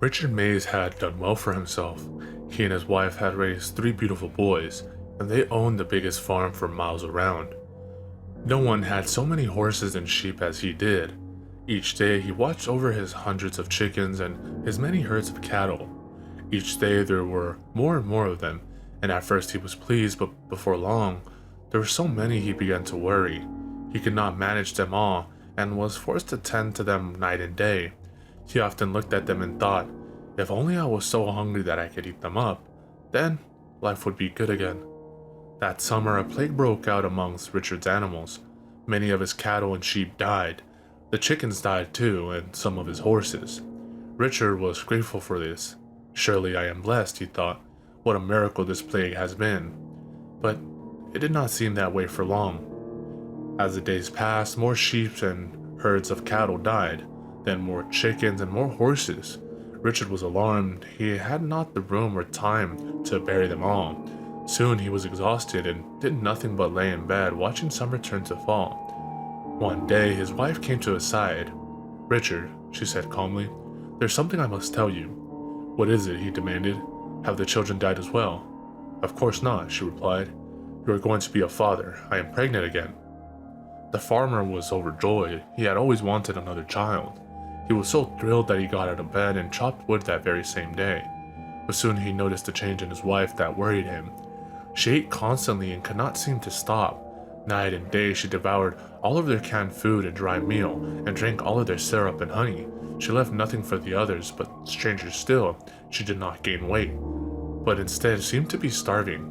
Richard Mays had done well for himself. He and his wife had raised three beautiful boys, and they owned the biggest farm for miles around. No one had so many horses and sheep as he did. Each day he watched over his hundreds of chickens and his many herds of cattle. Each day there were more and more of them, and at first he was pleased, but before long, there were so many he began to worry. He could not manage them all, and was forced to tend to them night and day. He often looked at them and thought, if only I was so hungry that I could eat them up, then life would be good again. That summer, a plague broke out amongst Richard's animals. Many of his cattle and sheep died. The chickens died too, and some of his horses. Richard was grateful for this. Surely I am blessed, he thought. What a miracle this plague has been. But it did not seem that way for long. As the days passed, more sheep and herds of cattle died, then more chickens and more horses. Richard was alarmed. He had not the room or time to bury them all. Soon he was exhausted and did nothing but lay in bed watching summer turn to fall. One day his wife came to his side. "Richard," she said calmly, "there's something I must tell you." "What is it?" he demanded. "Have the children died as well?" "Of course not," she replied. "You are going to be a father. I am pregnant again." The farmer was overjoyed. He had always wanted another child. He was so thrilled that he got out of bed and chopped wood that very same day. But soon he noticed a change in his wife that worried him. She ate constantly and could not seem to stop. Night and day she devoured all of their canned food and dry meal, and drank all of their syrup and honey. She left nothing for the others, but stranger still, she did not gain weight, but instead seemed to be starving.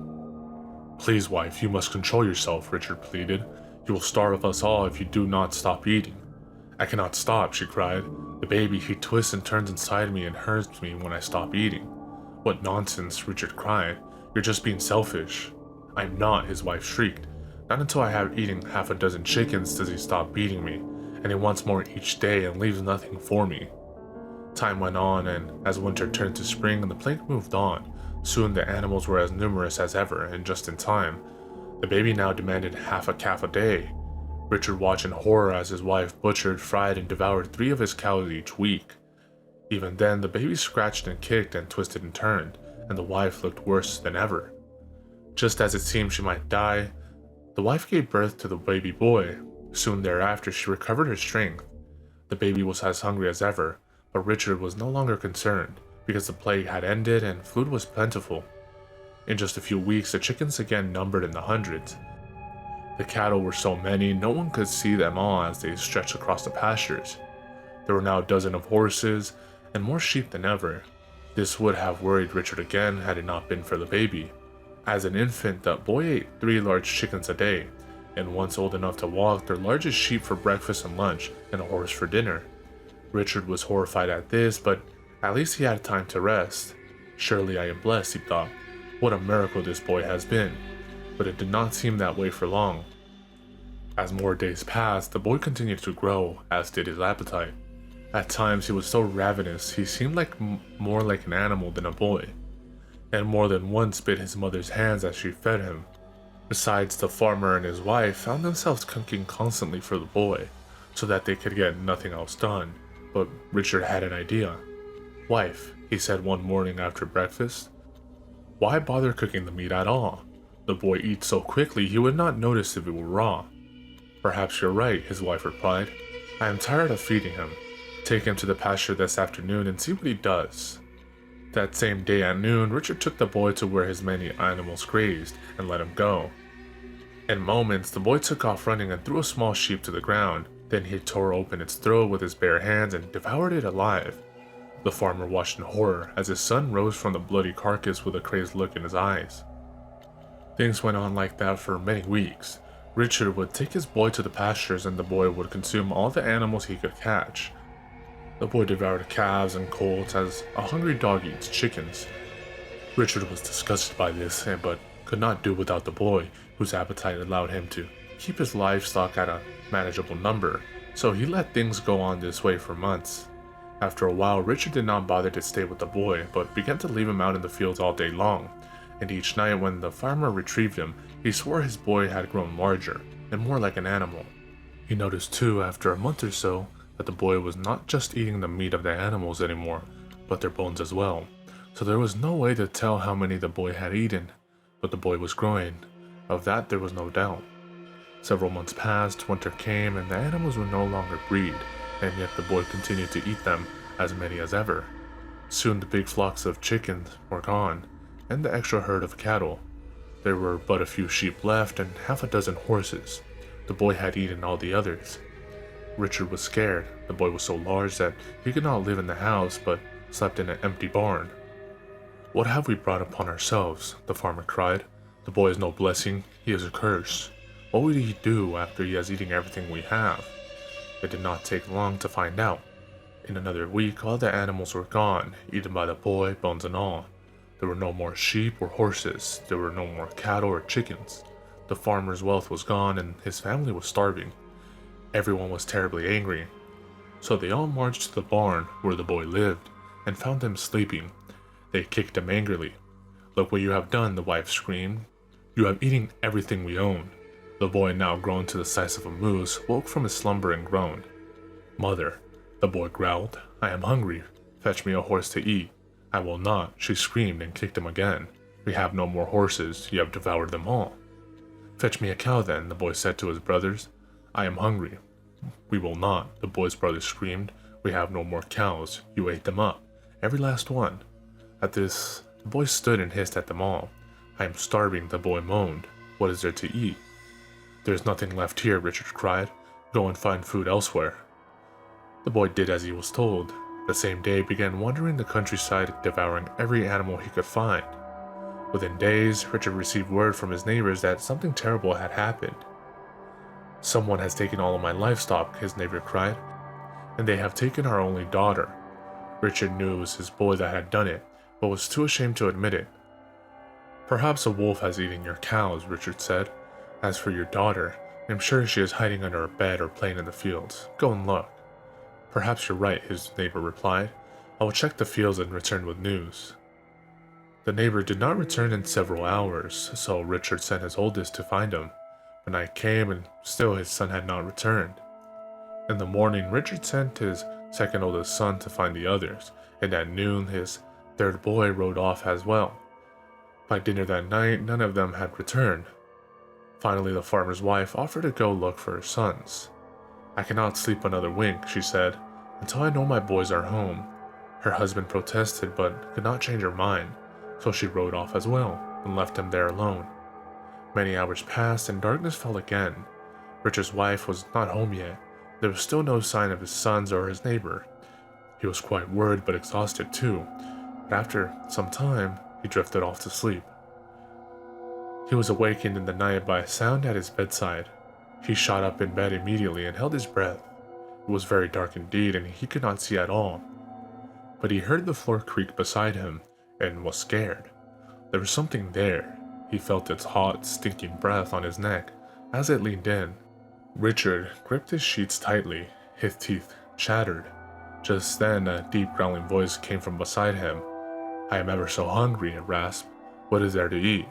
"Please, wife, you must control yourself," Richard pleaded. "You will starve us all if you do not stop eating." "I cannot stop," she cried. "The baby, he twists and turns inside me and hurts me when I stop eating." "What nonsense," Richard cried. "You're just being selfish." "I'm not," his wife shrieked. "Not until I have eaten half a dozen chickens does he stop beating me, and he wants more each day and leaves nothing for me." Time went on, and as winter turned to spring and the plague moved on, soon the animals were as numerous as ever, and just in time. The baby now demanded half a calf a day. Richard watched in horror as his wife butchered, fried, and devoured 3 of his cows each week. Even then, the baby scratched and kicked and twisted and turned, and the wife looked worse than ever. Just as it seemed she might die, the wife gave birth to the baby boy. Soon thereafter, she recovered her strength. The baby was as hungry as ever, but Richard was no longer concerned, because the plague had ended and food was plentiful. In just a few weeks, the chickens again numbered in the hundreds. The cattle were so many, no one could see them all as they stretched across the pastures. There were now a dozen of horses, and more sheep than ever. This would have worried Richard again had it not been for the baby. As an infant, the boy ate 3 large chickens a day, and once old enough to walk, their largest sheep for breakfast and lunch, and a horse for dinner. Richard was horrified at this, but at least he had time to rest. "Surely I am blessed," he thought. "What a miracle this boy has been." But it did not seem that way for long. As more days passed, the boy continued to grow, as did his appetite. At times he was so ravenous he seemed more like an animal than a boy, and more than once bit his mother's hands as she fed him. Besides, the farmer and his wife found themselves cooking constantly for the boy, so that they could get nothing else done. But Richard had an idea. "Wife," he said one morning after breakfast, "why bother cooking the meat at all? The boy eats so quickly he would not notice if it were raw." "Perhaps you're right," his wife replied. "I am tired of feeding him. Take him to the pasture this afternoon and see what he does." That same day at noon, Richard took the boy to where his many animals grazed and let him go. In moments, the boy took off running and threw a small sheep to the ground. Then he tore open its throat with his bare hands and devoured it alive. The farmer watched in horror as his son rose from the bloody carcass with a crazed look in his eyes. Things went on like that for many weeks. Richard would take his boy to the pastures and the boy would consume all the animals he could catch. The boy devoured calves and colts as a hungry dog eats chickens. Richard was disgusted by this, but could not do without the boy, whose appetite allowed him to keep his livestock at a manageable number, so he let things go on this way for months. After a while, Richard did not bother to stay with the boy, but began to leave him out in the fields all day long, and each night when the farmer retrieved him, he swore his boy had grown larger and more like an animal. He noticed too, after a month or so, that the boy was not just eating the meat of the animals anymore, but their bones as well, so there was no way to tell how many the boy had eaten, but the boy was growing. Of that there was no doubt. Several months passed, winter came, and the animals would no longer breed, and yet the boy continued to eat them, as many as ever. Soon the big flocks of chickens were gone, and the extra herd of cattle. There were but a few sheep left and half a dozen horses. The boy had eaten all the others. Richard was scared. The boy was so large that he could not live in the house, but slept in an empty barn. "What have we brought upon ourselves?" the farmer cried. "The boy is no blessing, he is a curse. What will he do after he has eaten everything we have?" It did not take long to find out. In another week, all the animals were gone, eaten by the boy, bones and all. There were no more sheep or horses. There were no more cattle or chickens. The farmer's wealth was gone, and his family was starving. Everyone was terribly angry. So they all marched to the barn where the boy lived, and found him sleeping. They kicked him angrily. "Look what you have done," the wife screamed. "You have eaten everything we own." The boy, now grown to the size of a moose, woke from his slumber and groaned. "Mother," the boy growled, "I am hungry. Fetch me a horse to eat." "I will not," she screamed and kicked him again. "We have no more horses, you have devoured them all." "Fetch me a cow then," the boy said to his brothers. "I am hungry." "We will not," the boy's brothers screamed. "We have no more cows, you ate them up, every last one." At this, the boy stood and hissed at them all. "I am starving," the boy moaned. "What is there to eat?" "There is nothing left here," Richard cried. "Go and find food elsewhere." The boy did as he was told. The same day began wandering the countryside, devouring every animal he could find. Within days, Richard received word from his neighbors that something terrible had happened. "Someone has taken all of my livestock," his neighbor cried, "and they have taken our only daughter." Richard knew it was his boy that had done it, but was too ashamed to admit it. "Perhaps a wolf has eaten your cows," Richard said. "As for your daughter, I am sure she is hiding under a bed or playing in the fields. Go and look." "Perhaps you're right," his neighbor replied. "I will check the fields and return with news." The neighbor did not return in several hours, so Richard sent his oldest to find him. But night came, and still his son had not returned. In the morning, Richard sent his second oldest son to find the others, and at noon his third boy rode off as well. By dinner that night, none of them had returned. Finally, the farmer's wife offered to go look for her sons. "I cannot sleep another wink," she said, "until I know my boys are home." Her husband protested, but could not change her mind, so she rode off as well, and left him there alone. Many hours passed, and darkness fell again. Richard's wife was not home yet. There was still no sign of his sons or his neighbor. He was quite worried, but exhausted too. But after some time, he drifted off to sleep. He was awakened in the night by a sound at his bedside. He shot up in bed immediately and held his breath. It was very dark indeed, and he could not see at all. But he heard the floor creak beside him, and was scared. There was something there. He felt its hot, stinking breath on his neck as it leaned in. Richard gripped his sheets tightly. His teeth chattered. Just then, a deep growling voice came from beside him. "I am ever so hungry," it rasped. "What is there to eat?"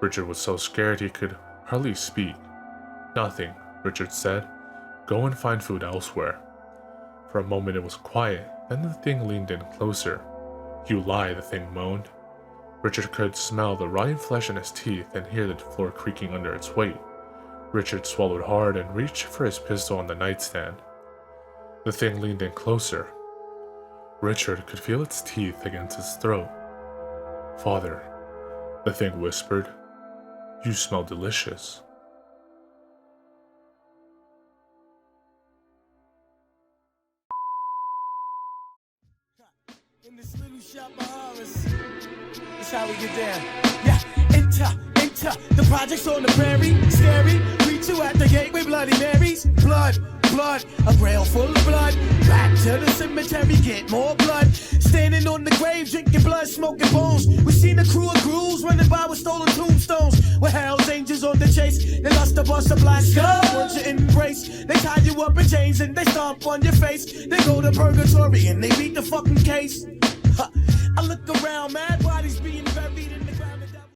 Richard was so scared he could hardly speak. "Nothing," Richard said. "Go and find food elsewhere." For a moment it was quiet, then the thing leaned in closer. "You lie," the thing moaned. Richard could smell the rotting flesh in his teeth and hear the floor creaking under its weight. Richard swallowed hard and reached for his pistol on the nightstand. The thing leaned in closer. Richard could feel its teeth against his throat. "Father," the thing whispered, "you smell delicious." In this little shop of horrors, that's how we get down. Yeah, enter the projects on the prairie. Scary, greet you at the gate with Bloody Marys. Blood, a rail full of blood. Back to the cemetery, get more blood. Standing on the grave, drinking blood, smoking bones. We seen a crew of crews running by with stolen tombstones. With Hell's Angels on the chase, they lost to bust a black skull. Once you embrace, they tie you up in chains and they stomp on your face. They go to purgatory and they beat the fucking case. I look around, mad bodies being